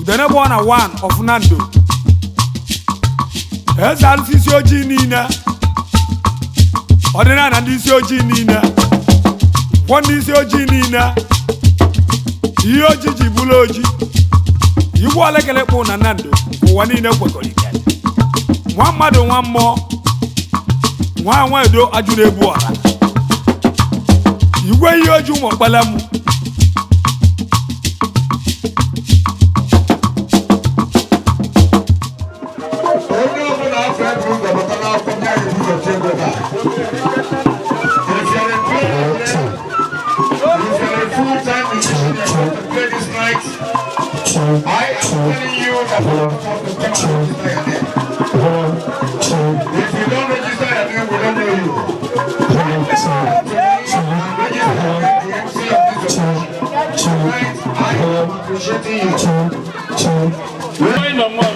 Udene bona one of Nando. Sisi oji nina. Odena na ndisi oji nina. Kwandi isi oji nina. Iyo oji bulu oji. Igbo alekele kpo na Nando. Ụwa niile kwekọrịta. Nwa mmadụ nwa mmụọ. Nwa edo ajụ na-ebu ọra. Igwe ihe oji ụmụ okpala mụ. I am telling you that if you don't register your name, we don't know you. I am appreciating you.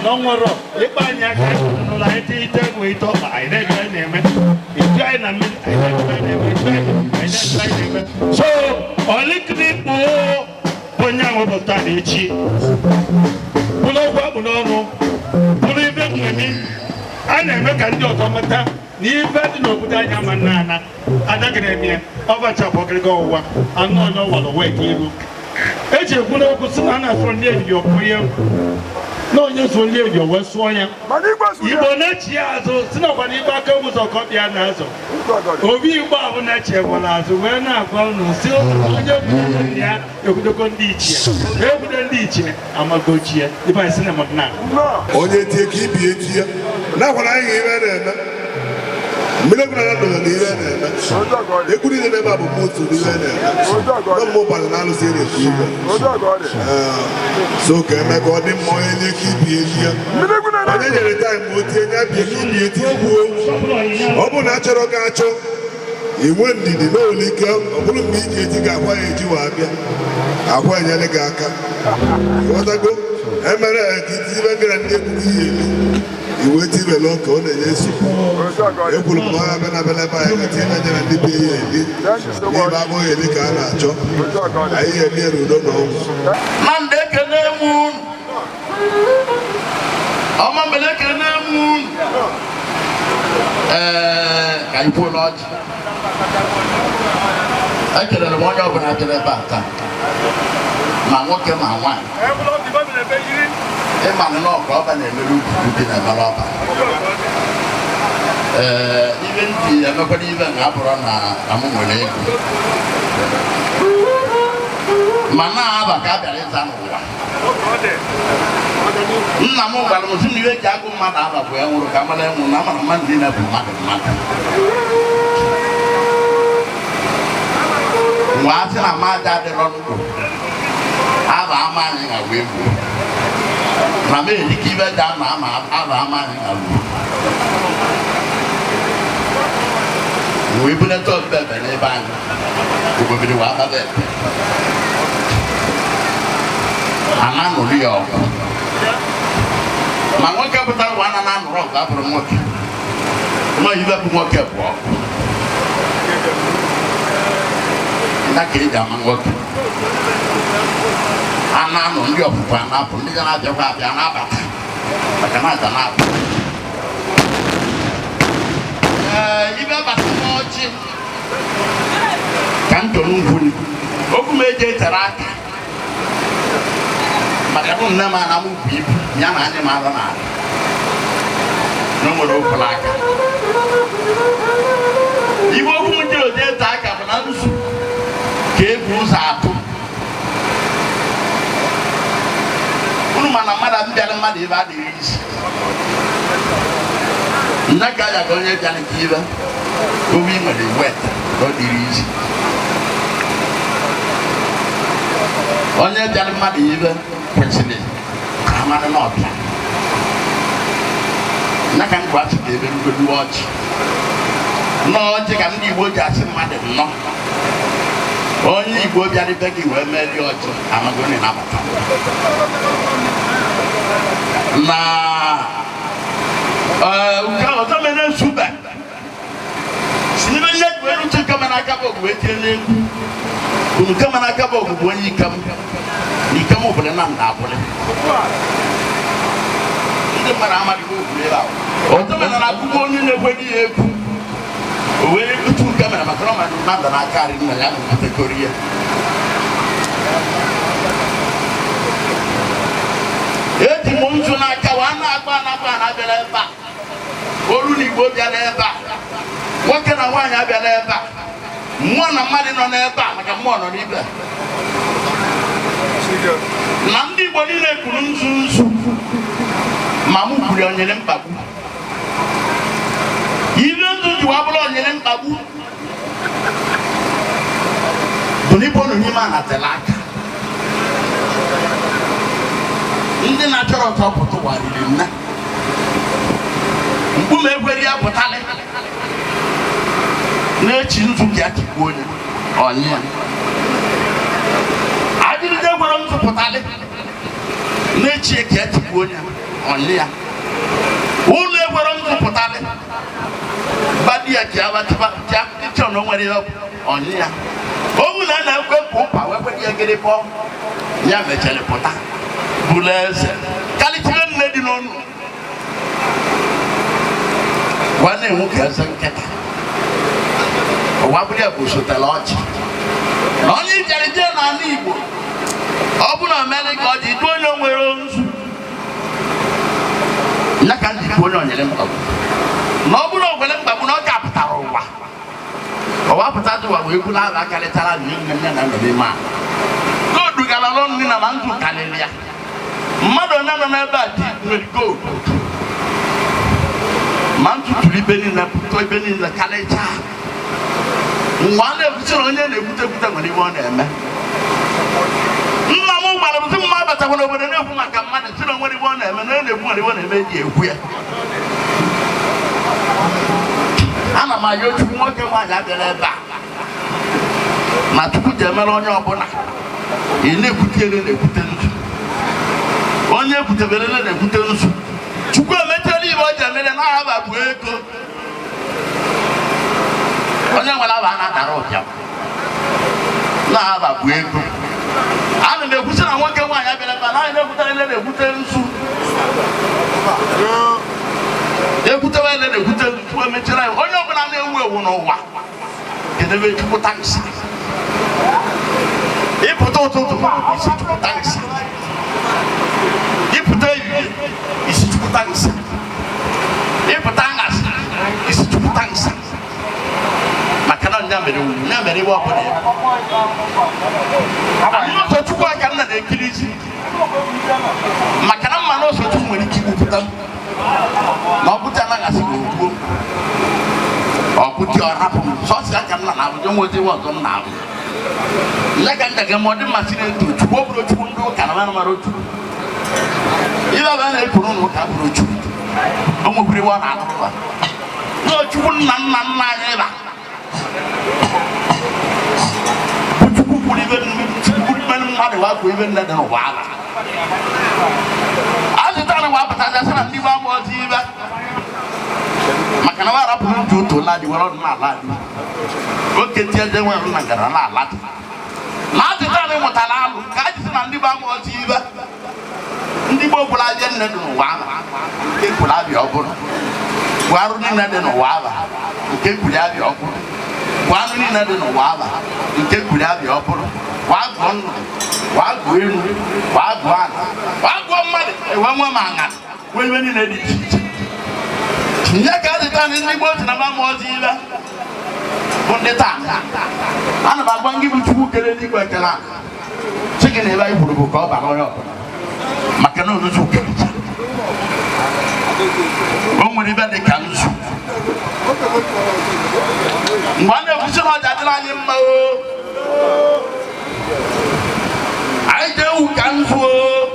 No more. If I am like it, we talk. I never name it. If I am so, only people. Onyango botani chi. Pulo kwa pulo. Pulo ibe mwemi. Ane meka ndi otomata. Ni ibe di no budanya manana. Adagene mie. Ova chapo krego wa. Ano no walo we kiru. Eje kuno kusina na so ndi ebi okoye. No nyo so ndi ebi oweso ya. Ibo na chi azo. Sina kwa ni ba ka mu so ko bia na azo. Obi igbo abu na che wala azo we na akwa no si onye ya ekudo ndi ichie. Ekudo ndi ichie amagochie. Iba isi na modna. Onye tie ka ibi etie. Na kwala anyị ibe na-eme. Mmiri gwara na ndọrọ na ibe na-eme. Ekwu niile na-eme abụ motu n'ibe na-eme. Na mmụọ gbara na alụsị na-ekwu ibe. So ka eme ka ọ dị mma onye nye ka ibi etie. Onye nyere taịm ma o tie nye abịa ka ibi etie gbuo. Ọ bụ na achọrọ ka achọ. Inwe ndidi n'ole ike ọ bụrụ mgbe iji eti ga akwa ya eji wa abịa. Akwa enyere gị aka. Ịghọtago? Emere ka iti ibe gara ndị ekwuru ihe elu. Iwe tibele ọka ọ na-enye nsogbu. Ekwuru m ọya bịa na bịa ebe anyị ga-eti ebe nyere ndị be ihe eli. N'ebe abụghị eli ka a na-achọ. Anyị eli ere udo na ọnwụ. Mande ekene mụ. Ọma mbele ekene mụ. Ka anyị kwuo n'ọchị. Ekelere m onye ọbụla jere ebe a taa. Ma nwoke ma nwaanyị. Ịma na ọkụ ọba na-emere ugwu dị na-emere ọba. Ibe ndị emekwara ibe na-abụrụ na amụ nwere ego. Ma na-aba ka a bịara ịza n'ụwa. Nna m gwara m sị na iwe ji agụ mmadụ aba bụ ya nwụrụ ka mmadụ enwụrụ na amara mmadụ niile bụ mmadụ. Mgbe a sị na mmadụ adịrọ ndụ, aba ama anyị ga wee gbuo. Na me diki be da na ama aba ama ni awu. We bu na to be be ne ba ni. Ko be wa ba be. Ana no li o. Ma won ka buta wa na no ro ka bro mo. Ma yi ba bu mo ke bo. Na ke da man wo. Ana no ndi opupa na apu ndi na je kwa bia na abata maka na ada na apu ibe abata n'ọchị ka ntonu ngwuni okwu m eje tere aka maka bụ nne m ana m bụ ibu ya na anyị mara na nwere okwu n'aka ibe okwu m jiri oje ete aka bụ na nzu ka ebu ụzọ atụ mana mada mbịara mmadụ ebe adịghị isi nne ka ya ka onye bịara nke ibe obi nwere wet ka ọ dịrị isi onye bịara mmadụ ibe kwesịrị ka amadị n'ọbịa nne ka ngwa asị ka ebe ngodu ọchị n'ọchị ka ndị Igbo ji asị mmadụ nnọọ onye Igbo bịara ibe gị wee mee dị ọchị amaghị onye na-abata na uka ọzọ mere nsụbe si n'ime nye gwe rutu kama na aka bụ ogwe tie n'egwu unu kama na aka bụ ogwe onye ike m n'ike m obodo na nda abụrụ ndị mmadụ amaghị okwu ebe ahụ ọtọ mere na akwụkwọ onye na-ekweghị ya ekwu o wee otu nke mere maka na ọmadụ na nda na-akarị nna ya na-etekọrọ ihe eji m nzu n'aka wa na-agba na-abịara ebe a olu na igbo bịara ebe a nwoke na nwaanyị abịara ebe a mmụọ na mmadụ nọ n'ebe a maka mmụọ nọ n'ibe na ndị igbo niile kwuru nzu ma mụ kwuru onyere mkpagbu ibe nzu ji wa bụrụ onyere mkpagbu bụ n'ibo nọ n'ime a na-atele aka ndị na-achọrọ ọtọ pụta wariri nne mkpume egweri ya pụtalị na-echi nzu ka ya tikwu onye onye ya adịrịde gwere nzu pụtalị na-echi ka ya tikwu onye onye ya ụlọ egwere nzu pụtalị badi ya ka ya batịba ka ịchọ na o nwere ya onye ya owu na na-ekwe ka ụpa wekwe ya gịrị bọ ya mechara pụta bụla eze kalichire nne dị n'ọnụ gwa na-enwu ka eze nkịta ụwa bụrụ ya bụ sotela ọchị na onye ịbịarịje n'ala Igbo ọ bụ na Amerịka ọ dị onye nwere nzu ya ka ndị onye onyere mkpagbu na ọ bụrụ ogwere mkpagbu na ọ ga-apụtara ụwa pụta dị ụwa wee kwula aba karịtara nne nne na nne ma godu gara n'ọnụ nri na ndụ karịrị ya mmadụ onye nọ n'ebe a dị nwere godu ma ntụtụrụ ibe niile pụta ibe niile karịchaa mgbe a na-ekwuchara onye na-ekwute nwere iwe ọ na-eme nna m gwara m sị mma abatakwa n'obodo na-ekwu maka mmadụ sị na nwere iwe ọ na-eme na na-ekwu nwere iwe ọ na-eme ji ekwu ya ana m anya Chukwu nwoke nwaanyị abịara ebe a na Chukwu ji emere onye ọbụla ị na-ekwute ere na-ekwute nzu onye ekwutebere ere na-ekwute nzu Chukwu emetela ibe o ji emere na aha bụ ego onye nwere aba na-adara ụbịam na aha bụ ego ana m ekwusi na nwoke nwaanyị abịara ebe a na anyị na-ekwutere ere na-ekwute nzu ekwutewa ele na-ekwute nzu emechara ya onye ọbụla na-ewu ewu n'ụwa kedebe Chukwu tankisi ịpụta ụtụtụ isi Chukwu tankisi ịpụta ehihie isi Chukwu tankisi ịpụta anyasị isi Chukwu tankisi maka na nya mere iwe ọbụla ya anyị ọsọ Chukwu aka nna na-ekiri isi maka na mma na ọsọ Chukwu nwere ike ikwupụta na ọ bụta anaghasị n'okwu ọkụti ọrapụ sọsị aka nna na abụjọ nwezi ọzọ m na-abụ ya ka nja gị ma ọ dị mmasị na-eto Chukwu ọ bụrụ Chukwu ndị ụka na mara mara otu ibe aba na-ekwuru na ụka bụrụ Chukwu o nwekwuru iwe ọ na-atụba na Chukwu nna anyị ịba bụ Chukwu kwuru ibe mmadụ wakwu ibe nne dị n'ụwa ala azụtara nwa apụtasị na ndị gbaa ọzọ ibe maka na warapụrụ nju otu ụla dị were ọdụ n'ala dị oke tie je nwere na gara n'ala dị na azụtara ịmụtara alụ ka a jisi na ndị gbaa ọzọ ibe ndị gboo gwụrụ abịa nne dị n'ụwa ala nke kwuru abịa ọbụrụ bụ arụ niile dị n'ụwa ala nke kwuru abịa ọbụrụ bụ anụ niile dị n'ụwa ala nke kwuru abịa ọbụrụ wagụọ nnụ wagụọ elu wagụọ ala wagụọ mmadụ ewe nwe ma aṅara wee iwe niile dị iche iche nye ka azụta ndị gboo si na mama ọzọ ibe bụ ndị taa ana m agwa ngị bụ Chukwu kere n'igwe ekele a sị gị na ebe anyị kwuru bụ ka ọ bara onye ọbụla maka na onuzu kericha o nwere ibe dị ka nzu mgbe a na-ekwusi na ọja dịrị anyị mma o anyị ga-ewu ka nzu o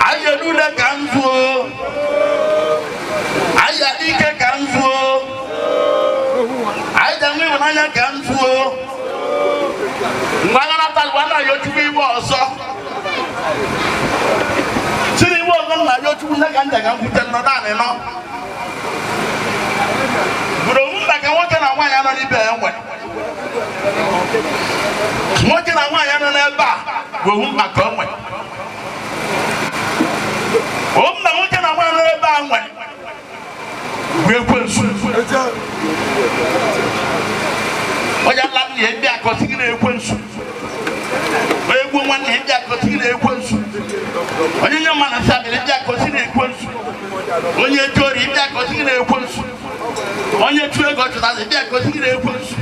anyị ga-ede ude ka nzu o anyị ga-adị ike ka nzu o anyị ga-enwe ịhụnanya ka nzu o mgbe a na-ata mgbe a na-ayọ Chukwu iwe ọzọ siri iwe ọzọ na ayọ Chukwu nne ka nja ga nkwute nnọdụ anị nọ bụrụ owu mba ka nwoke na nwaanyị anọ n'ibe ya nwe nwoke na nwaanyị nọ n'ebe a bụ owu maka onwe owu na nwoke na nwaanyị nọ n'ebe a nwe bụ ekwensu onye ala nna ebi akọsị na ekwensu onye gbuo nwanne ebi akọsị na ekwensu onye nye mmanụ sabịrị ebi akọsị na ekwensu onye tori ebi akọsị na ekwensu onye tụọ ego chụtazi ebi akọsị na ekwensu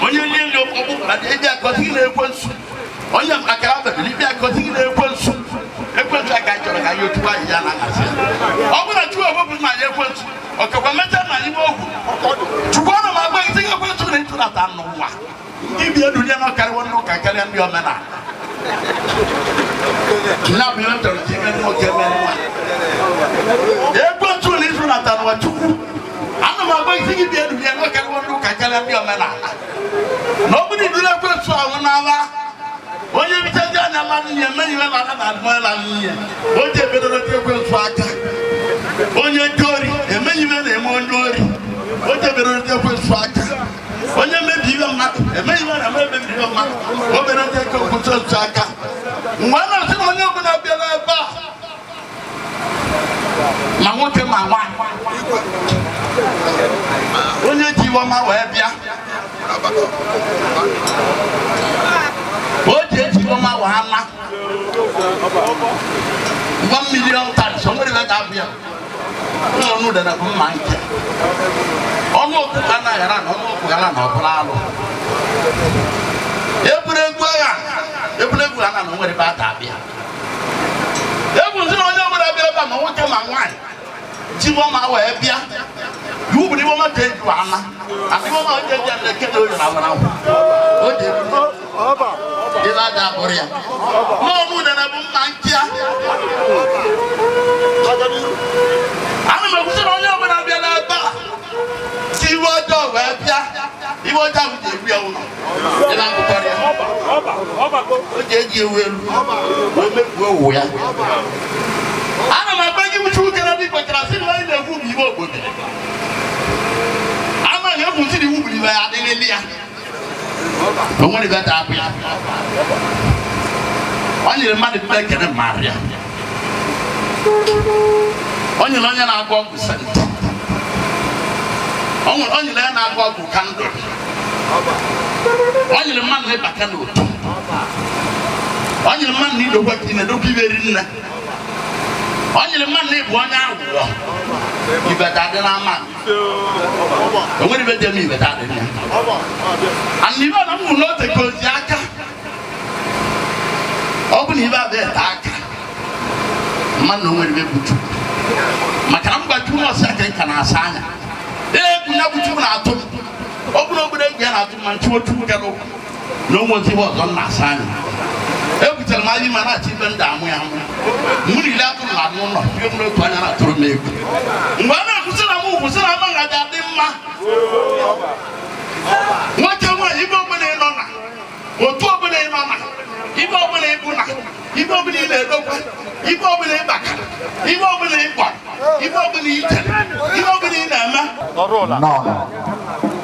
onye lie nri ọkpụkpa ebi akọsị na ekwensu onye akara bebiri ebi akọsị na ekwensu ekwensu aka chọrọ ka ya otu anyị ya na-agasị ọ bụrụ na chụọ ọbụbụ ma ya ekwensu ọkakwa meta na n'ime ogwu chukwu ọnụ ma agba isi ekwensu na ịtụnata n'ụwa ibi edu ya na karịwa n'ụka karịa ndị omenala na bụ ihe chọrọ ka ime nwoke mere nwa ekwensu na ịtụnata n'ụwa chukwu ana m agba isi gị bi edu ya na karịwa n'ụka karịa ndị omenala na ọ bụrụ idule ekwensu ahụ n'agha onye bichazi anya mmadụ ihe eme ihe na na adụmọla ihe o ji ebedoro ekwensu aka onye ndị ori emeghị ihe na-eme onye ori o ji ebedoro ekwensu aka onye mebi ihe mmadụ emeghị ihe na-eme emebi ihe mmadụ o bere ekwensu aka mgbe a na-asị na onye ọbụla bịara ebe a ma nwoke ma nwaanyị onye ji iwe ọma wee bịa o ji eji iwe ọma wee ana 1 million times o nwere ga abịa ọnụ dị na mma nke ọnụ okwu anaghị ara na ọnụ okwu gara na ọbụla alụ egwuregwu agha egwuregwu ha na nwere ebe a ga-abịa egwu na onye ọbụla bịa ebe a ma nwoke ma nwaanyị ji ọma wee bịa iwu bụ n'ime ọma ka eju ana asị ọma onye ji ndị eke na oyi na awara o ji ịla aja abụrụ ya n'ọnụ dị na bụ mma nkịa ana m ekwusi na onye ọbụla bịa n'ebe a si iwe ọjọọ wee bịa iwe ọjọọ ahụ ji egbu ya ụlọ ịla nkụkọrọ ya o ji eji ewu elu wee mefuo owu ya ana m agba gị wuchi uke na ndị kpekara si na anyị na-egwu bụ iwe obodo amaghị egwu si na iwu bụ iwe ya adịghị ya o nwere ibe ta abụ ya o nyere mmadụ mbe ekene mmadụ ya o nyere onye na-agụ ọgwụ senti o nyere ya na-agụ ọgwụ kandụl o nyere mmadụ na-ịbaka n'otu o nyere mmadụ na idokwa ka ị na-edokwa ibe ri nne o nyere mmadụ na ịbụ onye aghụghọ ibeta dị n'ama o nwere ibe dị eme ibeta dị ya and ibe na mbụ n'ote ka ozi aka ọ bụ na ibe abịa ete aka mmadụ na o nwere ibe butu maka na mgbachi ụlọ ọsị aka nka na-asa anya egwu ya butu na-atụ ọ bụ na obodo egwu ya na-atụ ma nchi otu gara ụkwụ na ụmụ ozi ọzọ na-asa anya ebutere m anyị ma na-achị ibe ndị amụ ya mụ mmiri ile atụrụ na n'ụlọ ihe m n'otu anya na-atụrụ m egwu mgbe a na-ekwusi na m kwụsị na ama ngaji adị mma nwoke nwaanyị ibe ọbụla ị nọ na otu ọbụla ị nọ na ibe ọbụla ị bụ na ibe ọbụla ị na-edokwa ibe ọbụla ị baka ibe ọbụla ị gbara ibe ọbụla ị jere ibe ọbụla ị na-eme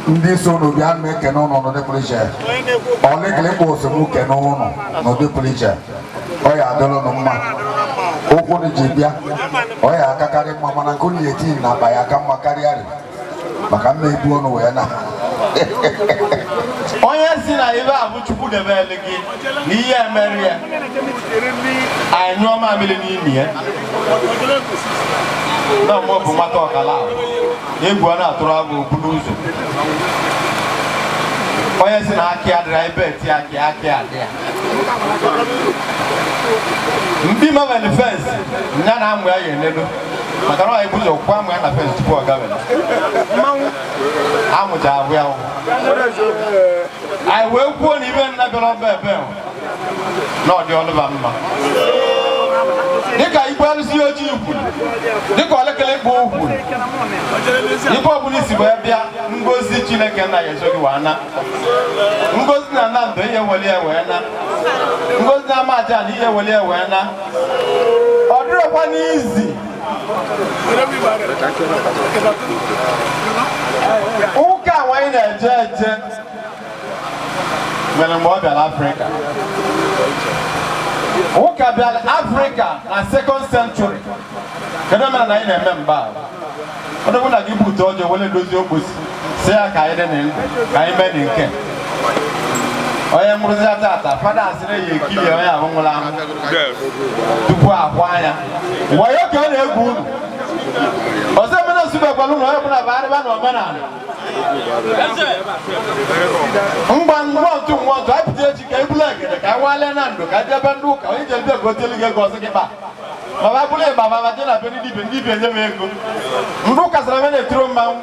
ndị so n'obi a na-ekene ụnụ n'ụdị pụrụ iche ọlịkịlị kpụ osemokwu kene ụnụ n'ụdị pụrụ iche ọ ya adịrị ụnụ mma okwu na ji bịa ọ ya akakarị mma mana nke ụlọ eti na aba ya aka mma karịa maka mma ebu ọnụ wee na onye si na ibe a bụ Chukwu debele gị na ihe emere ya anyị nyụọ mamịrị n'ime ya na mmụọ bụ nwata ọkala ahụ egwu a na-atụrụ abụ okwu n'ụzọ onye si na akị adịra ebe eti akị adị ya ndị mabeli fensị nya na amụ ya ya enelu maka na ọ ebuzo kwa amụ ya na fensị tupu ọ gabela amụcha abụ ya anyị wee kwuo na ibe nna bịara ọba ebe na ọ dị ọlụba mma dịka igwe arụsị ojii kwuru dịka olekere kpụ okwu ibe ọbụla isi wee bịa ngozi Chineke nna ya eso gị wee na ngozi na Nnamdị ihe weli ya wee na ngozi na Amaja na ihe weli ya wee na ọ dịrọkwa n'izi ụka anyị na-eje mere mgbe ọ bịara Afrịka ụka bịara Afrịka na 2nd century kedu mere na anyị na-eme mgbe a ọ dịbụ na gị bute ọjọọ wele dozie okposi si ya ka anyị dị na ndụ ka anyị mee na nke onye mụrụzi tata fada asịrị ya ekili onye ahụ nwụrụ anwụ tupu ahụ anya wayo ka ọ na-egwu unu ọzọ emena nsụbekwala ụlọ onye bụla barịba na omenala mgba mmụọntụ anyị pụta echi ka ebula egede ka anyị walee na ndụ ka jebe ndị ụka onye jebe ego otelu gị ego ọzọ gị kpa ma ba bụla ịgba ma je na be ndị dibia nye m ego ndị ụka sara me na-etiro mmanwụ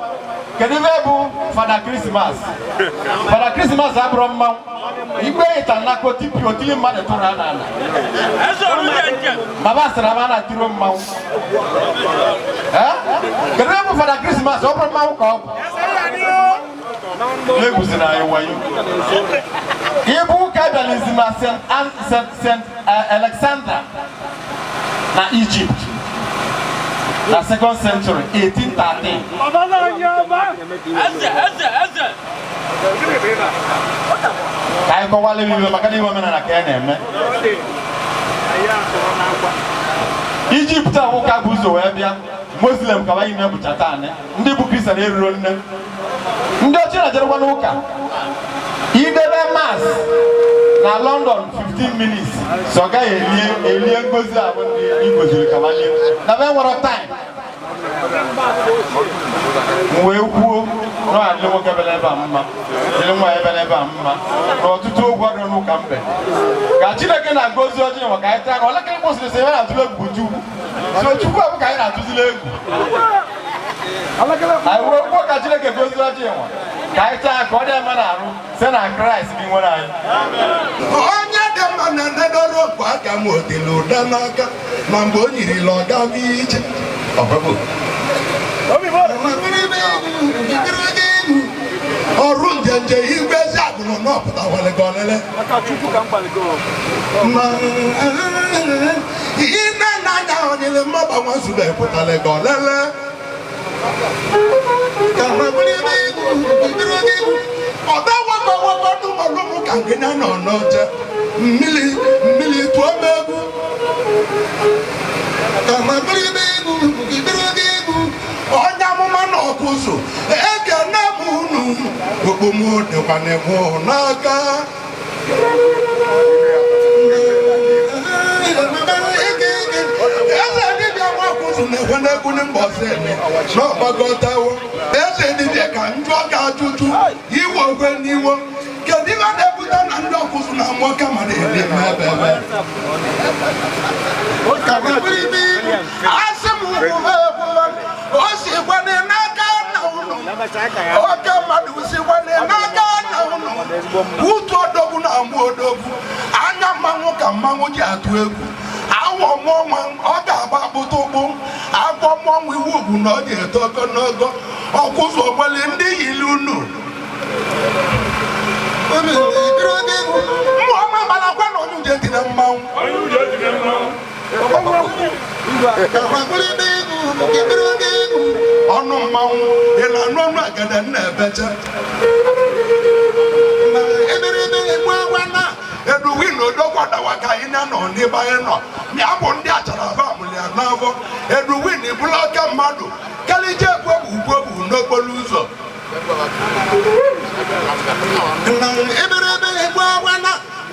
kedu ibe bụ Fada Krismas abụrụ mmanwụ igbe ịta nnakọ tipi otili mmadụ tụrụ ha n'ala ma ba sara ma na-atiro mmanwụ kedu ibe bụ Fada Krismas ọ bụrụ mmanwụ ka ọ bụ na-egwuzi na anyị wayo ịbụ ụka bịalizi na St. Alexander na Egypt na 2nd century 1813 ka anyị kọwala ibe maka na iwe omenala ka ya na-eme Egypt a ụka bụ ụzọ wee bịa Muslim ka anyị na-ebucha taa ndị bụ Kristian eruro nne ndị ochie na-ejerekwa n'ụka idebe mass na London 15 minutes so gaghị elie ngozi abụ ndị igoziri ka nwanne na be nwere time wee kwuo na adịrị nwoke bere ebe a mma dịrị nwa ebe ebe a mma na ọtụtụ ogwu ọdụ n'ụka mbe ka Chineke na-agozi ọjọọ maka anyị taa ka olekere kwụsịrị sị ebe na-atụle egwu Chukwu so Chukwu abụ ka anyị na-atụzile egwu anyị wee kwuo ka Chineke gozi ọjọọ nwa ka anyị taa ka ọ dị mma na-arụ site na Kraịst gị nwere anyị onye dị mma na nedoro okwu aka m otele ụda n'aka ma mgbe o nyirila ọga bụ ije ọrụ njenje igwe ezi agụrụ n'ọpụtawale gị olele ihe nne na-anya onyere mmaba nwa zuru epụtala gị olele ọba wakọwakọ n'ụmụlụmụ ka nke ya nọ n'oche mmiri tụọ m egwu onye amụma na ọkụzụ ekene m unu okpomọdịkwanegwu n'aka eze dibịa nwakwụzụ na-ekwe n'egwu mbọsị n'ọgbagọtawo eze dibịa ka njọ ga-ajụjụ iwe okwe n'iwo kedu ibe na-ebute na ndị ọkụzụ na amụọ kama na-eri ebe asị m o sikwana n'aka nna unu oke mmadụ sikwana n'aka nna unu utu odogwu na amụ odogwu anya mmanwụ ka mmanwụ ji atụ egwu awọ mmọnwa ọ ga-agba akpụtụ ụkpụ agwọ mmọnwụ iwu ugwu na ọ ga-eto ogologo ọkụzụ ogbeli ndị yili unu mmụọma gbalakwa na onye uje dị na mmanwụ ọnụ mmanwụ ị na-anụ ọnụ agada na-ebecha eduwi na odogwadawa ka anyị na-anọ n'ebe anyị nọ ya bụ ndị achara aba amụrụ ya n'afọ eduwi na ibụla oke mmadụ kalije egwegwu n'okporo ụzọ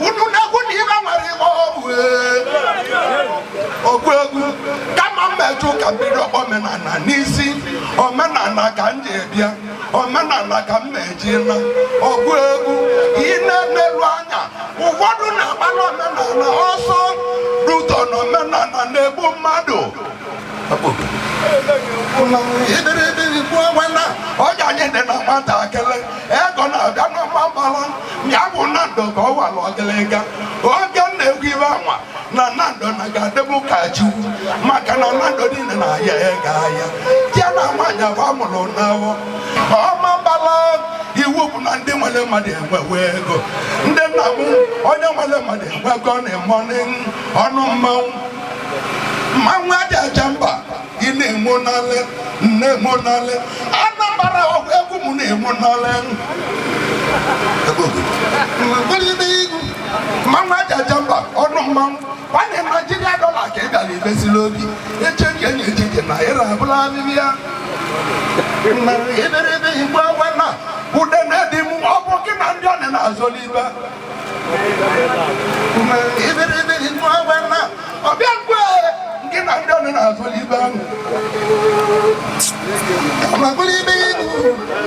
unu na-egwu na ibe nwere ibe ọgwụ egwu kama mmejụ ka mbido omenala n'isi omenala ka m ji bịa omenala ka m meji na ọgwụ egwu ị na-emerụ anya ụfọdụ na-akpala omenala ọsọ ruto na omenala na-egbu mmadụ ọja anyị dị na nwatakịrị ego na-abịa n'ọgbambala ya bụ Nnamdị ka ọ wara ọgịlịga oge m na-egwu ibe anwa na Nnamdị na ga-adịbụ ka Chukwu maka na Nnamdị niile na-aya ego ahịa ya na nwaanyị abụ amụrụ n'ahụ ọmambala iwu bụ na ndị nwere mmadụ enwewe ego ndị nna m onye nwere mmadụ enwego na-eme ọnụ mmanwụ adị aja mba ị na-emo n'ale nne-emo n'ale Anambra ọgwụ egwu m na-emo n'ale Mama Jamba, or no mom, one in Nigeria dollar can be Besilobi, a chicken, a chicken, Naira, Blavia. Would then have him walking on John and Azoliba. Everything is one now. A big way, get on John and Azoliba. I'm not believing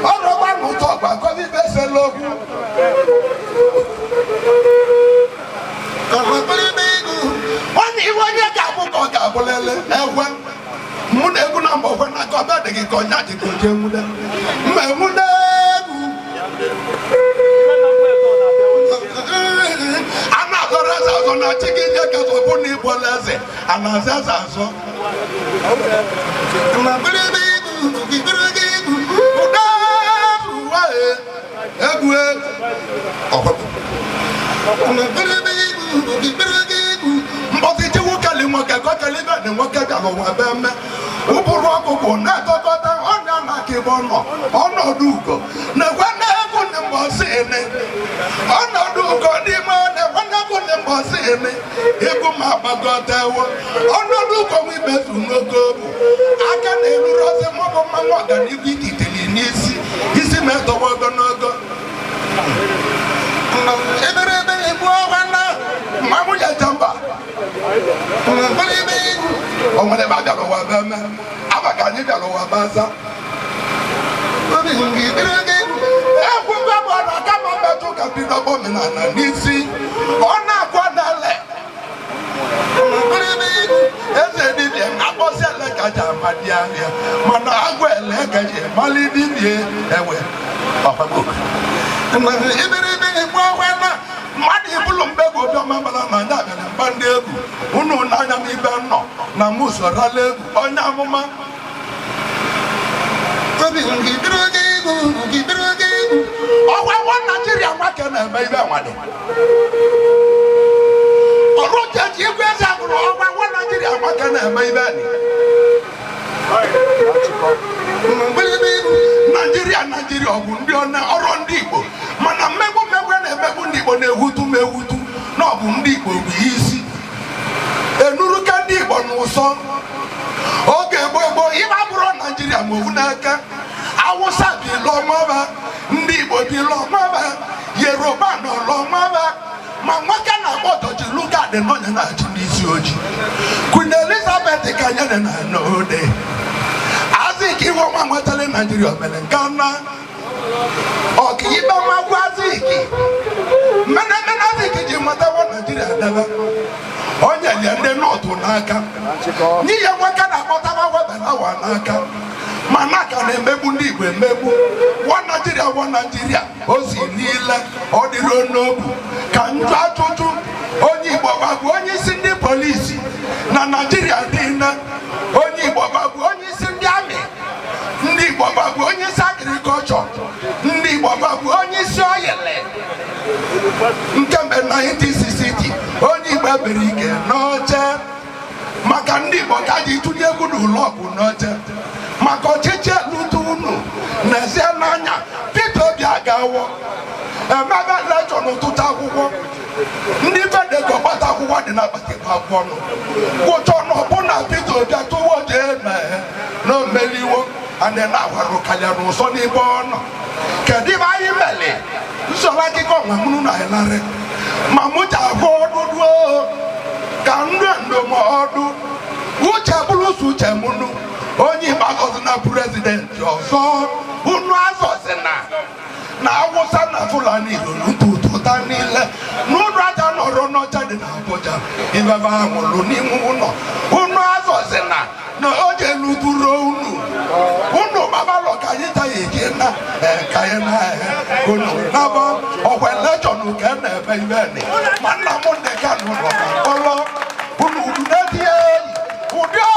all of one will talk about because it's best and love. One year Gabo or Gabolele, Muda number when I got back again, Cognatic to Jemuda. Mamuda. I'm not the rest of the chicken jacket or pony policy, and as I saw. Mamuja Jamba. On whatever that over them, Abacani over Baza. Madi Bulumbo, Mamma, Bandebu, Uno Nayami Bano, Namusa Rale, Onamuma. Oh, I want Nigeria, what can I make that one? Oh, Roger, you guys have one Nigeria, what can I make that? Nigeria, Bundiana, or on Dipo. Mana Mebo Mebundi, Nehutu, no Bundipo, easy. A Nurukandi, one song. Okay, boy, if I brought Nigeria, Munaka, I was happy, long mother, Ndibo, long mother, Yerobano, long mother. Mamaka, what to look at the non-national Sioji. Queen Elizabeth, Canyon, and no day. I think you want my telling Nigeria, Ghana. Okay, you know my Waziki. Manaziki, Matawa, Nigeria, never. Only and then not to Naka. Nia Wakana, Matawa, and our Naka. Manaka, and Mebundi, Mebu. One Nigeria, Osi Nila, or the Ronobu. Can you try to do? Only Babu, only Cindy police. Na Nigeria, dinner. Only Babu, only Cindy army. Ndi Babu, only agriculture. Ndi Babu, only soil. Nkembe 1960, only Baberike, no chair. Makandi Bokaji to the good lock, no chair. Makochiche Lutunu, Naziananya, Peter Biagawa, a mother lecture no to Taku. Never they go back to what in a one. What on upon a Peter that to what no Meliwo, and then our Rocaliano Sonny Born. Kadiva Mele, so like it on Mamuna Hilare. Mamuta Hordu, Kandando Mordu, Wuchabulu Suchamunu, only Bagosana president, your son, who was now was an Fulani to Tanil, no rather nor no Chadin Apoja, in Vavamuluni Muno, who knows no Oje Luturu, Uno Babalo Kayita Yena, Kayana, Uno Nava, or when Legend who can pay Veni, Manamon de Cano, Unu Nadia, Udia,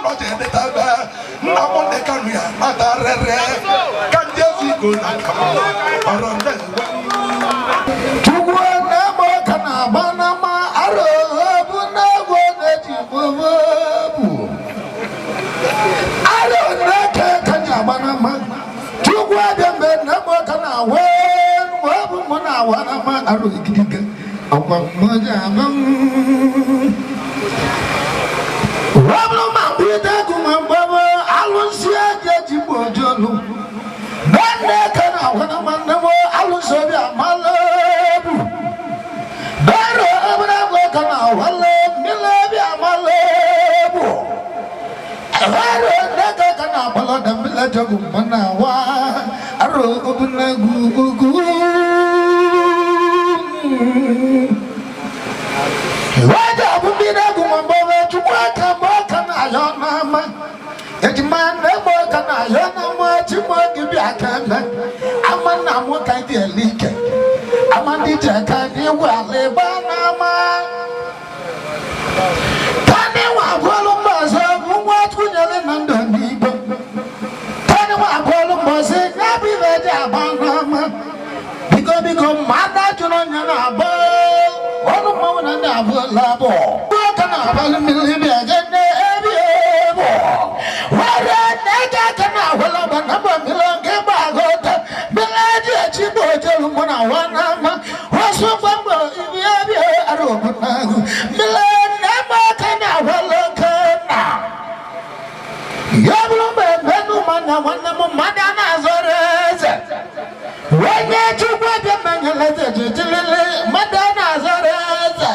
not in the Taba, Namon de Cania, Natare, can just go around that. I don't know. wana ma aro ikidiga akwa moja bang wablo ma bida kuma baba alusia jeji bojolu bande kana wana manamo alusia amalebu daro abra kana wala milabi amalebu daro daga kana bala damila jagu manawa aro obna gugu waja bubina gumambowe chukwa kama ayona ma ejimane mo kana ayona ma chimo gibi akanda amana mo kai de like amandi jaka ni wale bana ma tani wa bolu maza mwa tunyale nando nibo tani wa bolu maza nabi veja bana ma biko mada juno nyana bo onu mo na na bo labo kana bal milibi agene ebiebo wara nega kana wala bana ba milonge bagota bilaji chibo jelu mona wana ma wasu bambo ibiabi aro bana milana ma kana wala kana yablo benu mana wana mo mada na zoreze wanye chukwa bia manyeleze jijilele mada na zoreze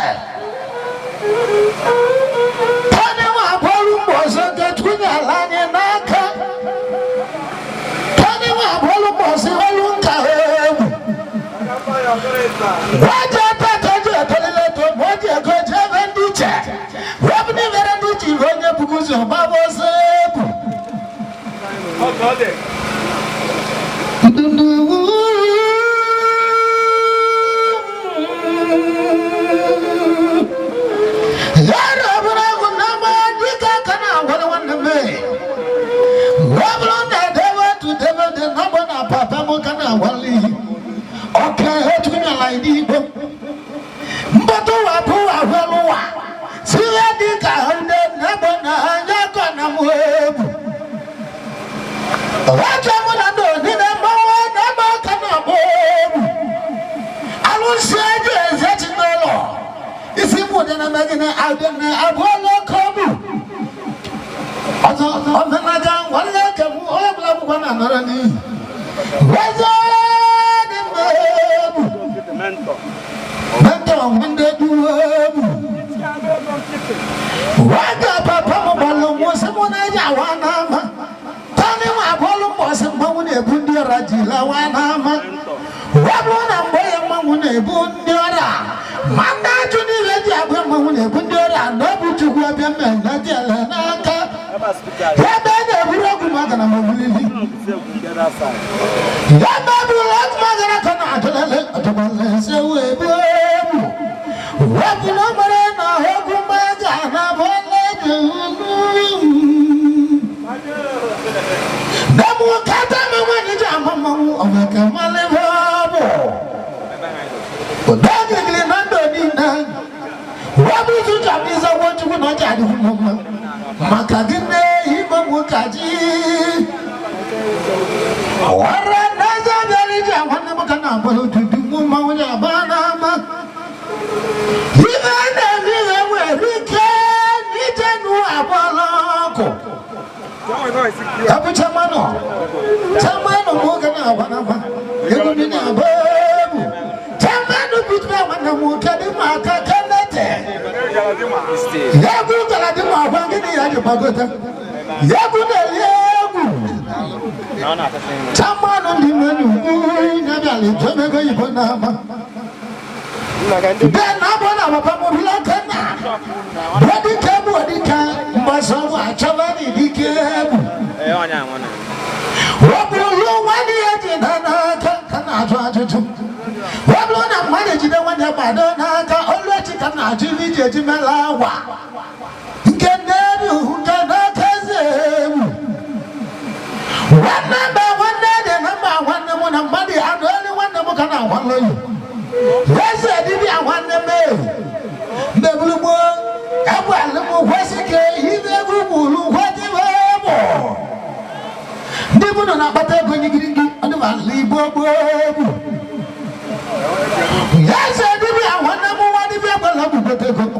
tane wa bolu mbozo getunya lanye naka tane wa bolu mbozo walunga hebu waja tataje tolile to moje koje vendiche wabni verandichi wenye bukuzo babo sebu okode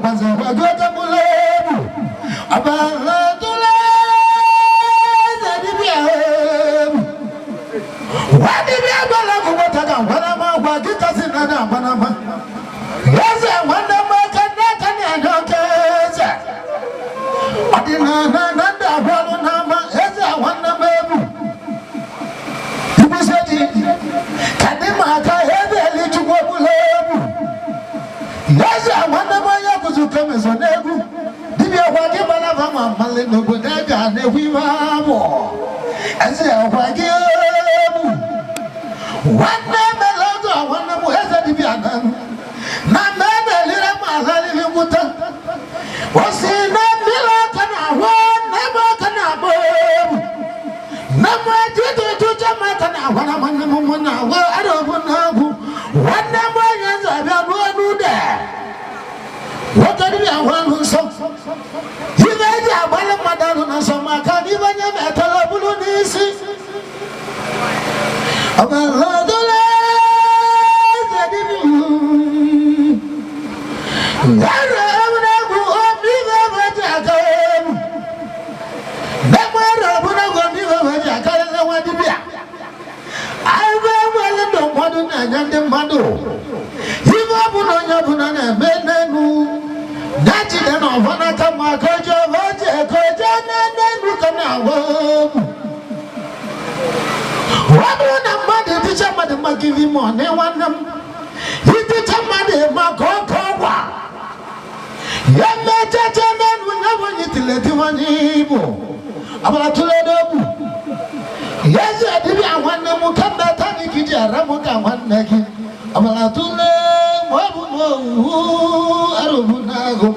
mabaza wagoja mulebu abala tule zadibia wadibia bala kubotaka wanama wagita sinana wanama yeze wanama kanaka ni adokeze adina nanda walo nama yeze wanama ebu ibuseti kadima aka ebe lichukwa mulebu yeze wanama ya kuzuka mezonebu dibia wage bala vama male nobodega ne wiwamo eze wage wanna melogo wanna muheza dibia na mena lira mahali limuta wasina mila kana wana kana bo na majitu tuchama kana wana mana mumuna wa arabuna bu wana moya zabya nude wakati ya wanu so hiveja bala madalu na soma kani banya metala bulu nisi abala dole Gara abuna gu omiga bajakam. Namara abuna gu omiga bajakam na wadibia. Aiba wale ndo mwadu na nyande mwadu. Hiva abuna nyabuna na menenu. Nachi deno vana kama kojo vaje kojo na nenu kana wabu. Wabu na mwade picha mwade magivi mwone wanam. Hiti chamade makokowa. Yame chacha nenu nyabo nyitileti wanibu abala tuledobu Yesu adibi awane mukamba tani kijara mukawane ki abala tule mwabu mwabu arubu nago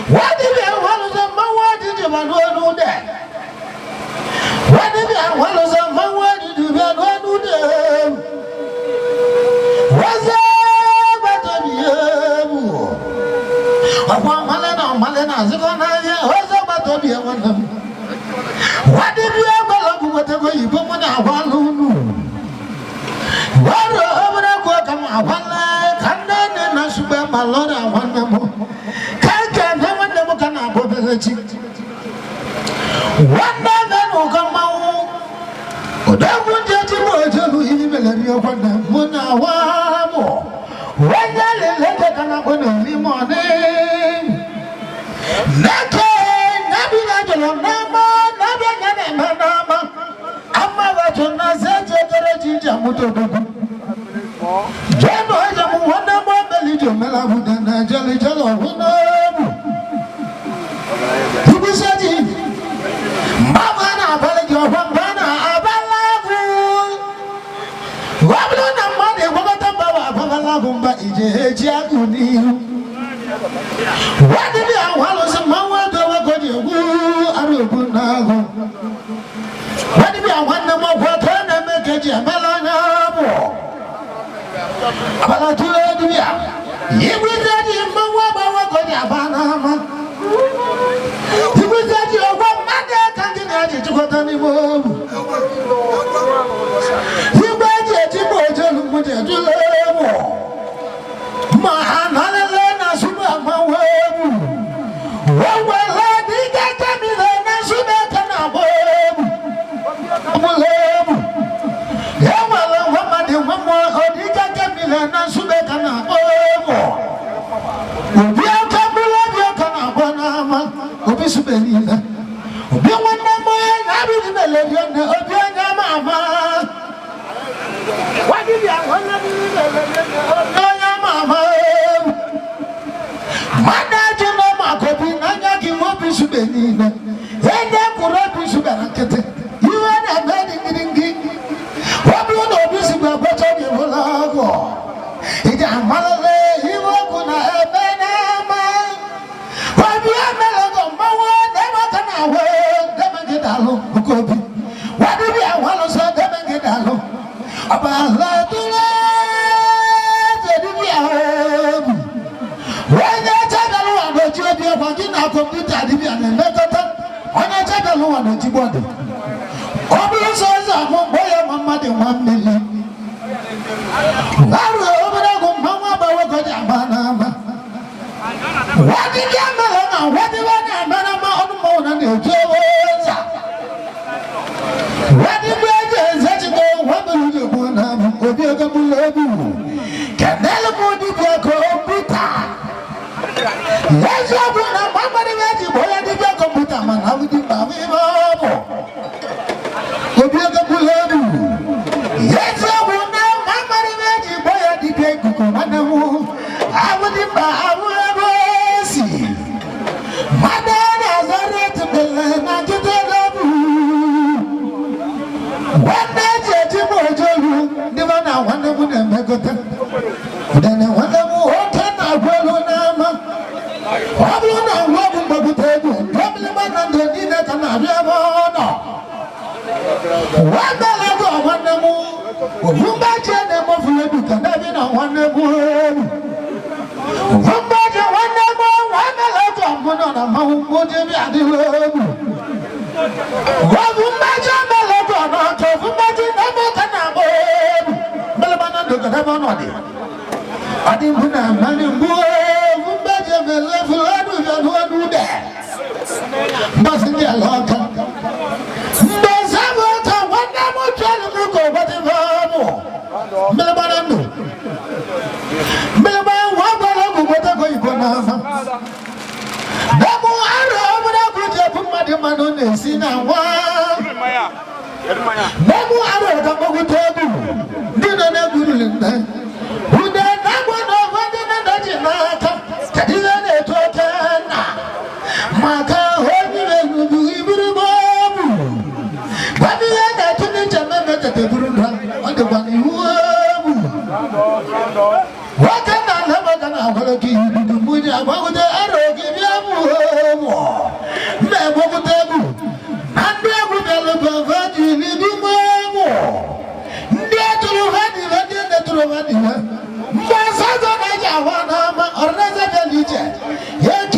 wadibi awalu zama wadidi manuanude wadibi awalu zama wadidi manuanude waza batabiyebu Akwa malena zikona ye ozo batobi wanam wadibi abalagu watego yibomo na walunu waro obra ko kama wala kanane na sube malora wanamo kaka na wanamo kana bobelechi wanana no kama odagu jeji mojelu ibelari okwana mona wamo wanyale lete kana bono limone Nake nabila jolo nama nabia nyane nama ama wacho na zeje gereji jamuto dogu Jeno jamu wana mwambeli jomela huda na jali jalo hunabu Hibisaji Mabana abale wambana abalagu Wablo na mwade wabatambawa abalagu mba ije aguniu Wadibi awalo se mawado wagoje wu arubu nago Wadibi awanna mo kwatana mekeji amela nyabo Abala tule dibia Yibizadi mawaba wagoje abanama Yibizadi owa made kangina aje chukotani mo Yibaje tiboje lumuje tulemo Mahanale suba mawebu wawala diga kamile na suba kana bobu bobu yawala wamade wamo odiga kamile na suba kana bobu ubia kamile bia kana bona ma obi subelila obi wanna mo na bi belele na obi nya mama wadi bia wanna bi belele na nya mama Mada jino makobi nanya ki mobi subenina Hende kurobi suberakete Iwe na bedi ngiringi Wabi uno bisi kwa bacha ni volago Ija amalale iwe kuna ebena ama Wabi amelago mawa Dema kana we Dema ngidalo Ukobi Wabi bia walo sa dema ngidalo Abala tule Zedi bia obi Wanya Jobi abagina computer dibi anemekata Wanya chakalo wana jibode Obi soza boya mama de 1 million Laro obra go mama ba wago jabana What did you know? What did I know? On more than the Jones. What did you go? What do you want to be a couple? Can never go to the computer. Let's go to the Mamma boy at the computer, man. How would you have it? Go be a couple. Yes, I will now. Mamma boy at the computer. I would have see. Mother has already to be learned to the one day, Jimmy, the one I wonder would have made it. Then I wonder what can I go on. I will not walk on the table. Probably one under the net and I have on. One day ago, one more. You might tell them of you can have it on one more. Somebody one more, one lot of one on a mount, would you be at the road? What would my not of imagine never can I go? Melabana look at everybody. I didn't put a man in boy, Benjamin level, I don't do that. Mustn't be a long time. There's a water, one more trying to look over the Melabana. Melabana, what are you going to man on the scene and one. Never out of the table. Dinner never will. Who then never know what the Najimaka? Tadina Totana. Maka, what you do, Babu. Babu, I told you to remember that the Burunda on the one you what can I never done? I will give you the money. I want the arrow, give you a never would ever. And there would ever virgin in the more. There to have the Veteran. Massaza Najawana or Nazareth. Yet,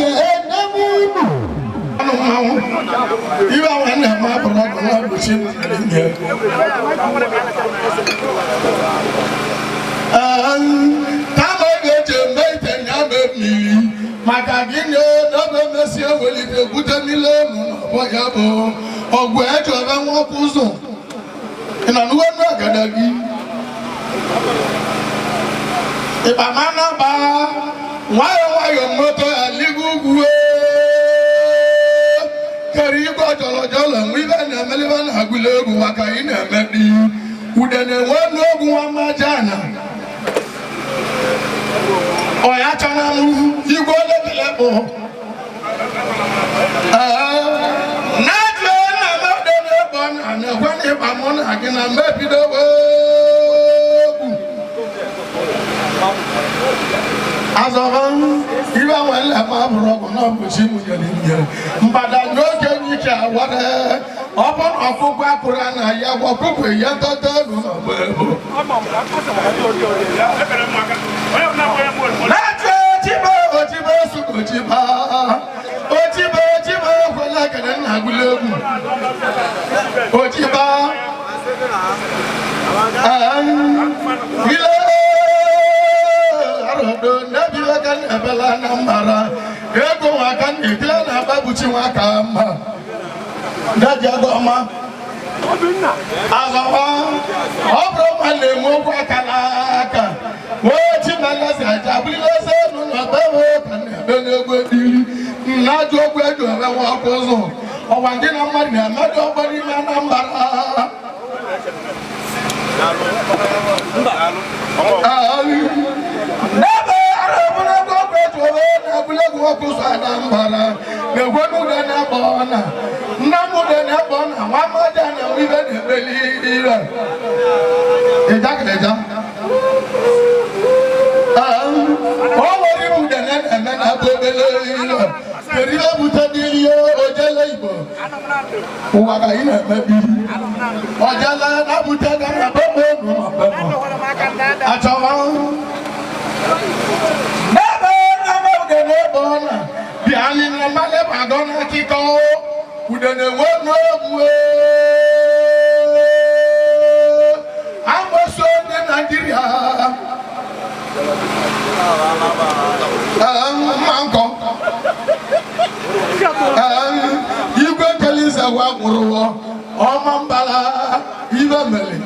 you are one of my brother, which is here. Makagino, no monsieur, will it put a million or Yabo or where to have a walk also? And I know I'm gonna be. If I'm not why are your mother a legal way? Carry you got all Jola, we ran a million Agulego, Wakaina, maybe, who then one Majana. Oh, I can't you go to the level. Not one, and when I'm on, I can make it over. As of you are well, I'm not with him, but I know you can what open of Kukurana, Yawaku, Yanta. igwe kelisa wa nwụrụ ọma mbala ibe mere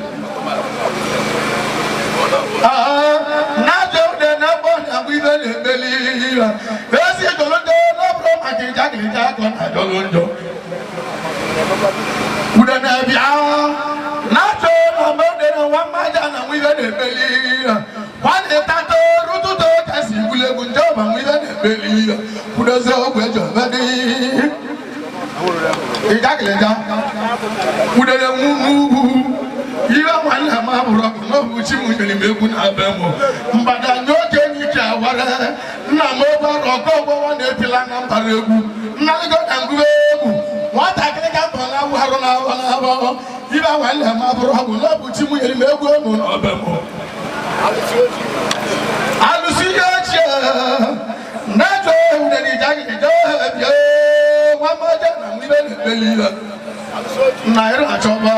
n'aja ude na-egbo na ibe na-emeli esi jolondo n'ọbụrụ maka ịjagịrịja akọ na jolondo ude na-ebịa n'aja na mgbe na nwa mmaja na ibe na-emeli nwanne tato rututo kasi gulegwu nje ọba ibe na-emeli udozi ogwe jọbedi ịjagịrịja udere nwugwu ibe nwanne m abụrụ ọkụ n'obu chi m nyere m egwu na-abịa m mbada nye oke n'ike awara nna m obere ọkọ ọgbọwa na-epila na mbara egwu nnaligo na ngụwa egwu nwatakịrị ka mbọ na-awụ arụ na-abọ na-abọ ibe nwanne m abụrụ ọkụ n'obu chi m nyere m egwu emu na ọbịa m alụsị ihe ochie na-ejo udere ijagịrịja bịa nwa mmaja na ibe na-ekpeli ihe nna ịrụ achọba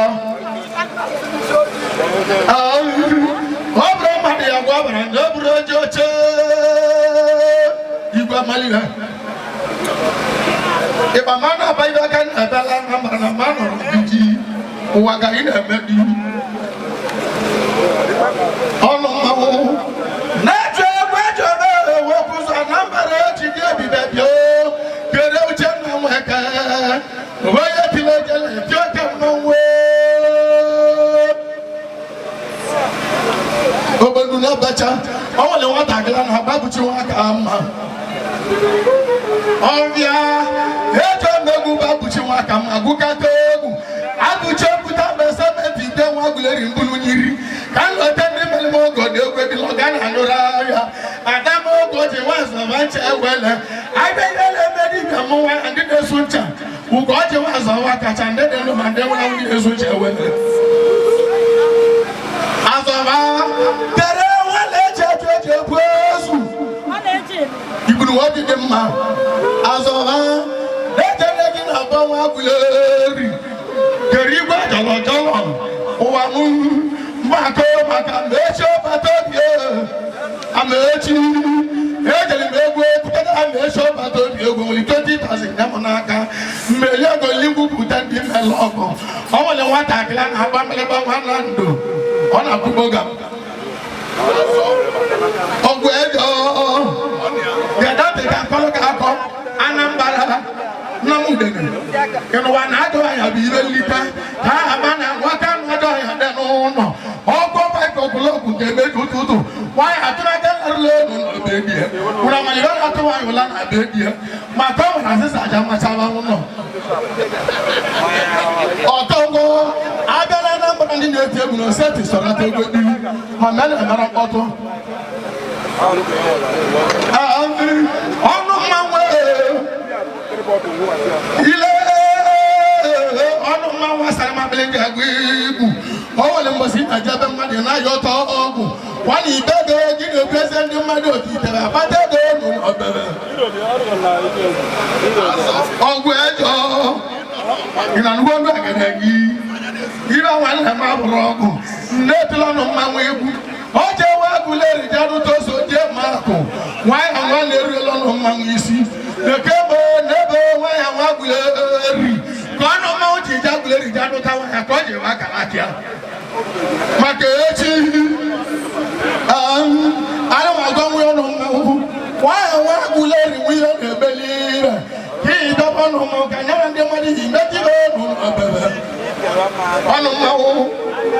ọ bụrụ mmadụ ya gwa bara ndị ọ bụrụ oche oche igwe amalihe ịba ma na-aba ibe aka na-abịala na mara na ma nọrọ iji ụwa ga ị na-emebi ọnụ mmanwụ na-eche egwu ejebe ewepụ ụzọ na mbara echi dị ebibe bịa kere uche nna nweke onye tile ejele ebi oke mmanwụ obodo na-abacha ọ nwere nwatakịrị na-agbabuchi nwaka mma ọbịa eji omegbu babuchi nwaka mma gụkata egwu abụchi okwuta besementi ide nwa guleri mbulu nyiri ka nlọta ndị mere m ogo dị egwu ebila ọga na-anụrụ ahịa adamogo ji nwazọba ncha ewele abịa ihe na-eme dibịa m nwa ndị na-esu ncha ugo ji nwazọba kacha ndị dị ndụ ma ndị nwere ndị na-esu ncha ewele azọba tere nwale eji eju eji ekwu ezu iburu nwoke dị mma azọba na-ejere gị na abọ nwa guleri kere igwe jọlọjọlọ ụwa m mgbakọ maka mmechi ọbata obi amaechi ejere m egwu ekwutere amaechi ọbata obi egwu nwere 20,000 ya m n'aka mmeri ego igwupụta ndị mmele ọgụ ọ nwere nwatakịrị na-agba mmeleba nwa na ndụ ọ na-akwụboga ọgwụ ego ga-edatịga mkpọrọ ka akọ Anambra nna m udene ịnụwa na adọ ya bụ ibe nlita ka aba na nwata nwadọ ya dị n'ụlọ ọgwụ baịkọbụlọgwụ ga-emeji ụtụtụ nwaanyị atụraga narụla elu na bedie ụra malire na-atụ nwaanyị ụla na bedie maka ọ nwere azịza aja machaba ụlọ ọtọgwọ abịala Anambra ndị na-eti egwu na oseti sọrọta egwu diri ma mere emere mkpọtụ ọnụ mmanwụ ile ọnụ mmanwụ asara mabili ji agụ igwu o nwere mgbọsi na-ejebe mmadụ na-ayọ ọtọ ọgwụ nwana ibe ego gị na-ekwu eze ndị mmadụ otitere akpata ego elu n'obere ọgwụ ejo ị na nnukwu ọnụ agada gị ire nwanne m abụrụ ọgwụ nne etila ọnụ mmanwụ egwu o jewe agụleri janụtoso jee makụ nwanyị nwa na-eruela ọnụ mmanwụ isi nekebe n'ebe nwanyị nwa agụleri ka ọnụ mmanwụ ji je agụleri janụta nwanyị ka ọ ji ewe akara akịa maka echi ana m agwa nwe ọnụ mmanwụ nwanyị nwa agụleri nwe ihe na-ebeli ire n'ihi dọba ọnụ mmanwụ ka nyere ndị mmadụ ji metire ọnụ n'obebe ọnụ mmanwụ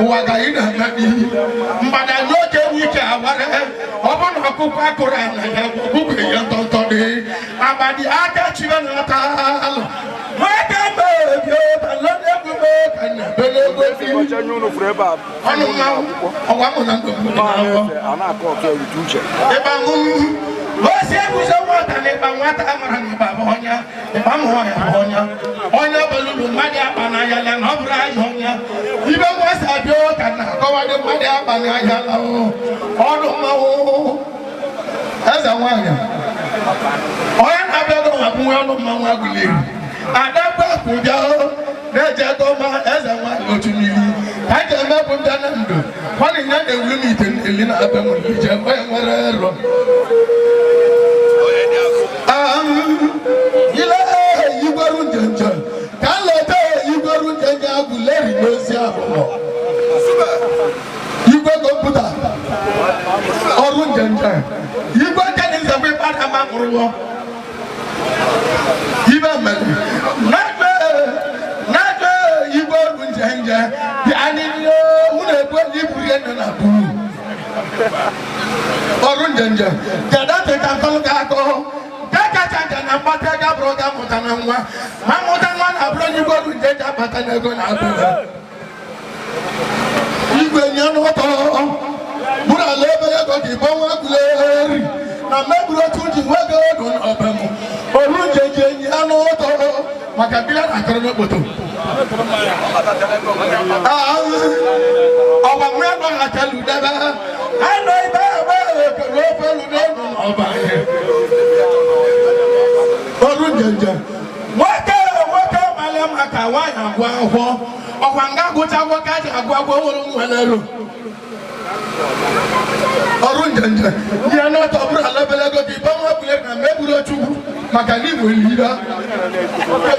ụwa ga ị na-emebi mgbada nye oke ike awara ọ bụrụ na ọkụkọ akụrụ ana ya ọkụkọ ya ntọntọ dị agbadi aka chire na-ata alụ nwoke mebi balọdegwume ka na-ebele ego dị ọnụ mmanwụ ọgwa mụ na ndụ ịba mụ osi eguzo nwata na ịba nwata amara na ịba bụ ọnya ịba mụ ọnya bụ ọnya onye belulu mmadụ akpa n'anya ya na ọ bụrụ anya ọnya ibe nwasa abịa ka na-akọwadị mmadụ akpa n'anya la ọnụ mmanwụ eze nwaanyị onye na-abịago maka nwe ọnụ mmanwụ agụleri adagba kwụbịa na-eje gọma eze nwaanyị otu mmiri ka a ga-emepụ mbịa na ndụ nwanne ya na-ewuru m ite eli na abịa m ije onye nwere ero ile igwe abụọ igwe kọmputa ọrụ njenje igwe kenizekwa ịkpata ma mụrụwọ ibe mere na-ekpe igwe ọrụ njenje dị anyị ụlọ ebu iburu ya nọ na buru ọrụ njenje kedate ka nkọlụ ga-akọ kakachaja na mkpata ga bụrụ ga mụta na nwa ma mụta nwa na bụrụ onye igwe ọrụ njenje abata n'ego na abụrụ igwe nye n'ụtọ bụrụ ala obere ego ji gbanwe egwuregwu na mmegburu otu ji nwego ego n'ọbam olu njenje nye ya n'ụtọ maka biya na akọrọ n'okpoto ọgba nwa ego ha telu debe anọ ibe ebe ekere ofe ludo n'ọba olu njenje nwoke mara maka nwaanyị agwọ akwụkwọ ọkwa nga gụcha nwoke aji agwọ akwụkwọ nwere nwelero ọrụ njenje ihe n'ọtọ bụrụ ala obere ego gị gbanwe bụle na mmegburu chukwu maka na igwe ire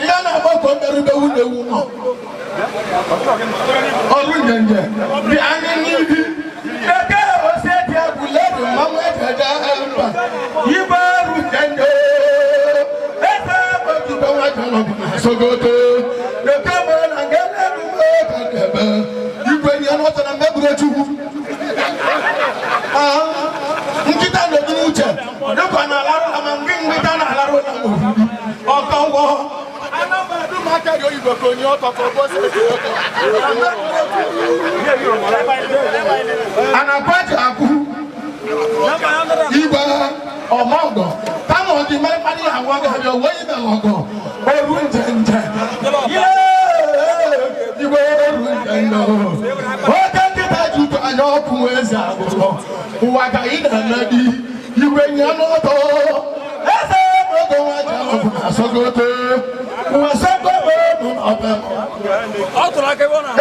ihe na-agba ka o merụbewu na-ewu nọ ọrụ njenje dị anya n'ihi eke oseti egwuregwu mmanwụ ejeje mba ibe ọrụ njenje ebe ojibe nwa jọnọbụ na sogoto eke mere na nga na-erume ka debe igwe ihe n'ọtọ na mmegburu chukwu nkịta na-ebi n'uche dịka na alarụ ama ndị nkịta na alarụ na ọkọwọ anụmadụmaka dị oyibo ka onye ọtọkọ anakwaji akwụ igwe ọmọgọ kama ọdị mmadụ na agwa gabịa onwe ime ọgọ oru njenje igwe oru njenje oke nkịta ji ụtọ anya ọkụ eze agbụgbọ ụwa ka ị na-eme dị igwe nye n'ụtọ eze ego nwa ji ọgụ na sogote ụwa sogote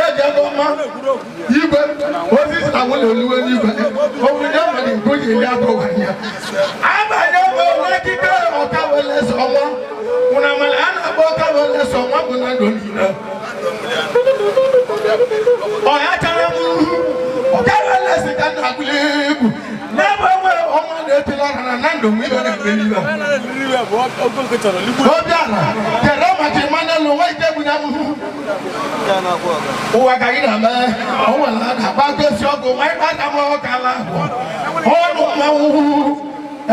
eji ego mma igwe osisi na nwụlọ oluwe n'igwe obodo mmadụ nke oji eri abụọ ya abanye ebe n'ekike ọka wele so ọnwa nwụna nwere a na-agba ọka wele so ọnwa bụ na ndụ niile ọya chara m ọka wele si ka na-agụli egwu n'ebe nwere ọnwa na-etila ọra na ndụ mgbe ibe na-ebe n'ibe obiara kere maka ịmanya na onwe ike bụ na ụwa ka ị na-eme o nwere a ga-agba gosi ọgụ ma ịkpata m ọka ala ọnụ mmanwụ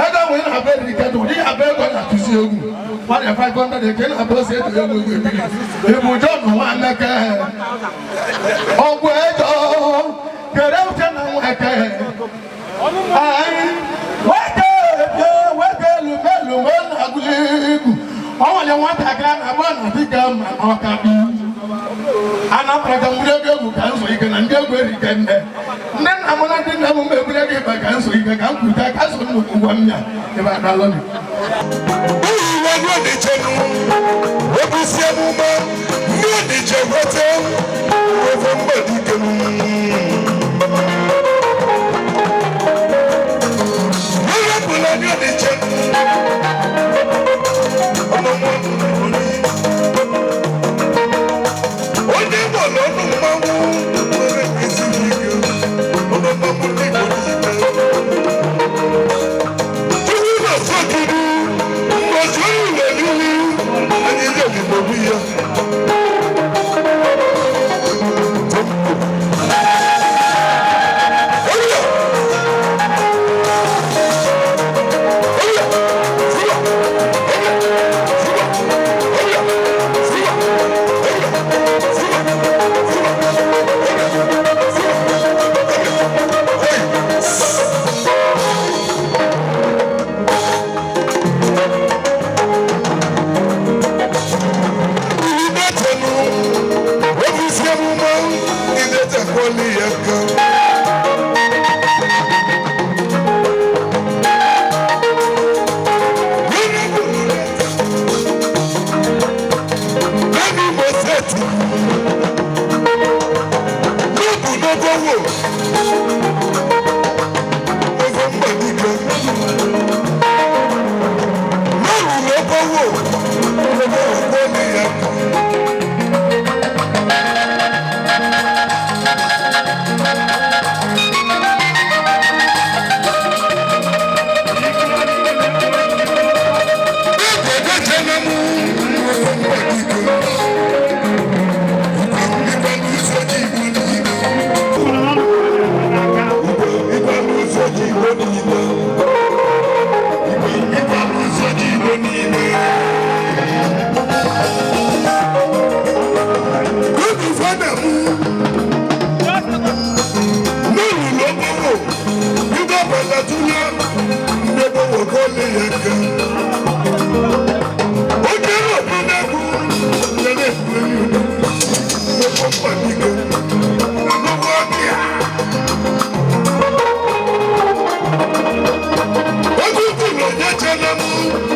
ego nwere na-abụ erike dị ụdị ya bụ ego na-atụsi egwu mmadụ 500 eke na-abụ ose eto egwu egwu ebiri ịbụ John nwa Emeke ọgwụ ejo kere uche na nweke weke elu melu nwe na-agụli egwu ọ nwere nwatakịrị na-agba na dịka ma ọka bi Anambra ka mgburu ego egwu ka nso ike na ndị egwu erike nne nne nna m na ndị nna m megburu ego ibe ka nso ike ka m kwute ka so nnukwu ngwa m ya ebe adalọni Obusi emume ndị ọdịje nweta ofe mgbedike wepụla ndị ọdịje onye gbọrọ ọnụ mmanwụ nwere ezigbo ike ọnụmmanwụ ndị Igbo niile tupu na-asọgide mgbochi ụlọ niile anyị na-ebibo ya mmadike n'ụwa ọbịa oge ụkwụrụ onye chela m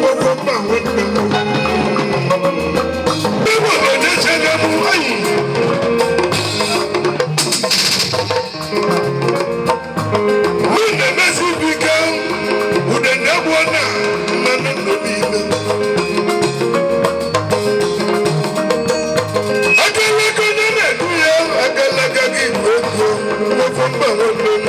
ofe mba nwanne m ịbụrụ onye chela m anyị mụ na-emezi bike ude na-egbu na mmanụ ndụ niile agalaka onye na-edu ya agalaka gị bụ ego ofe mba nwanne m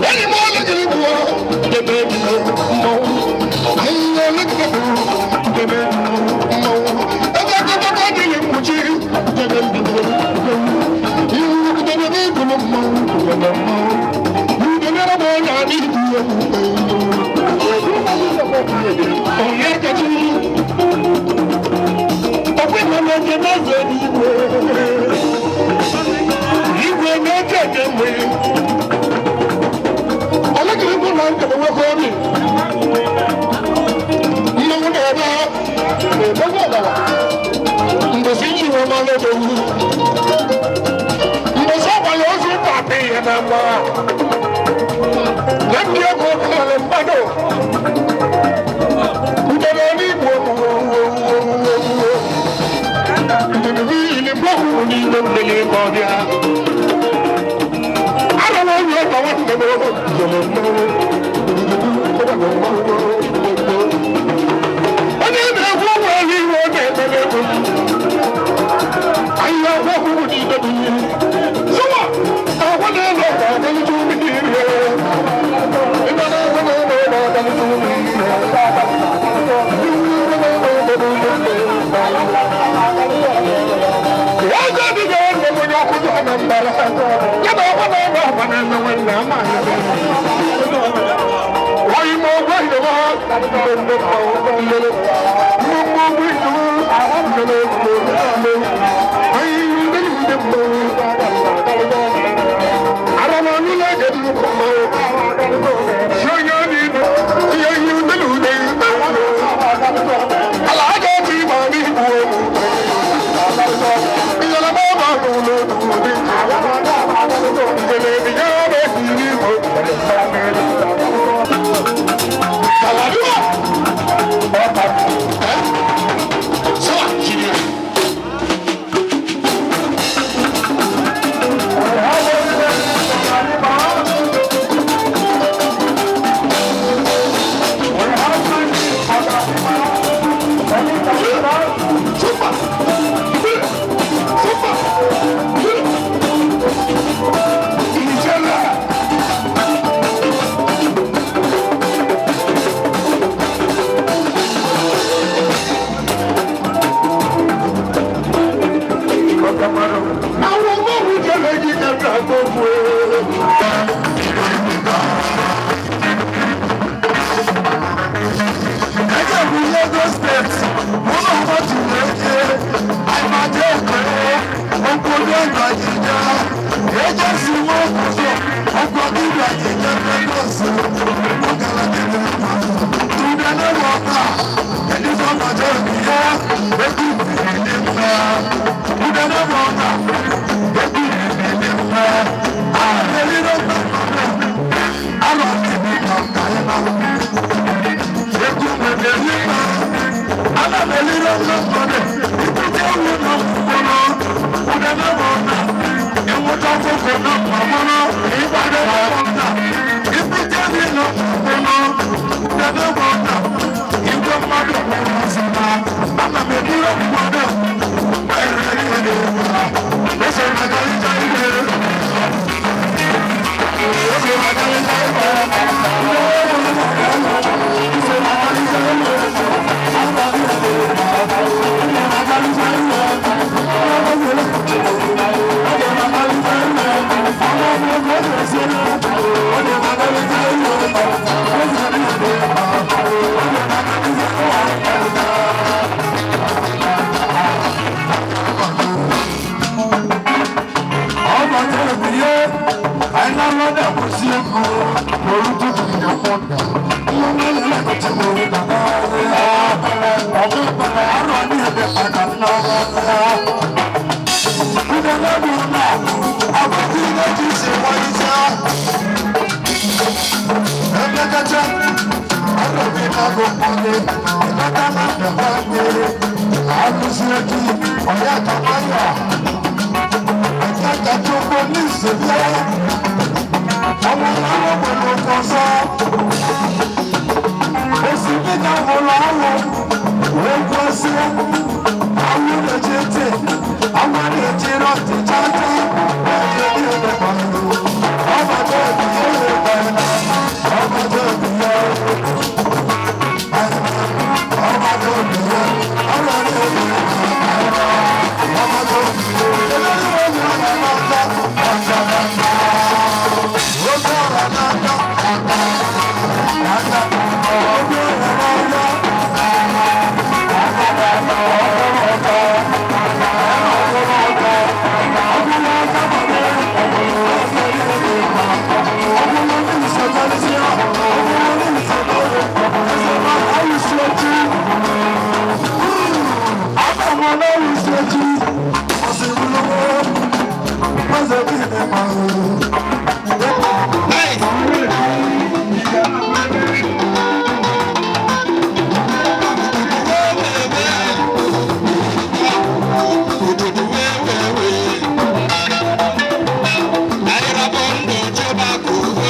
Any more Thank you.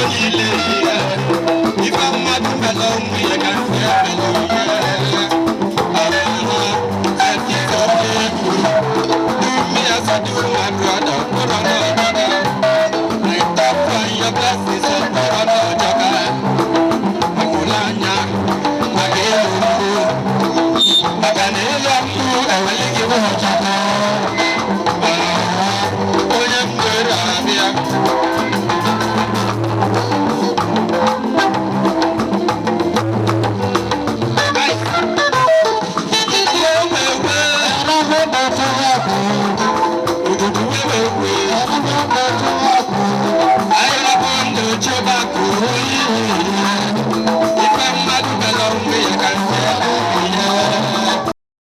Thank you.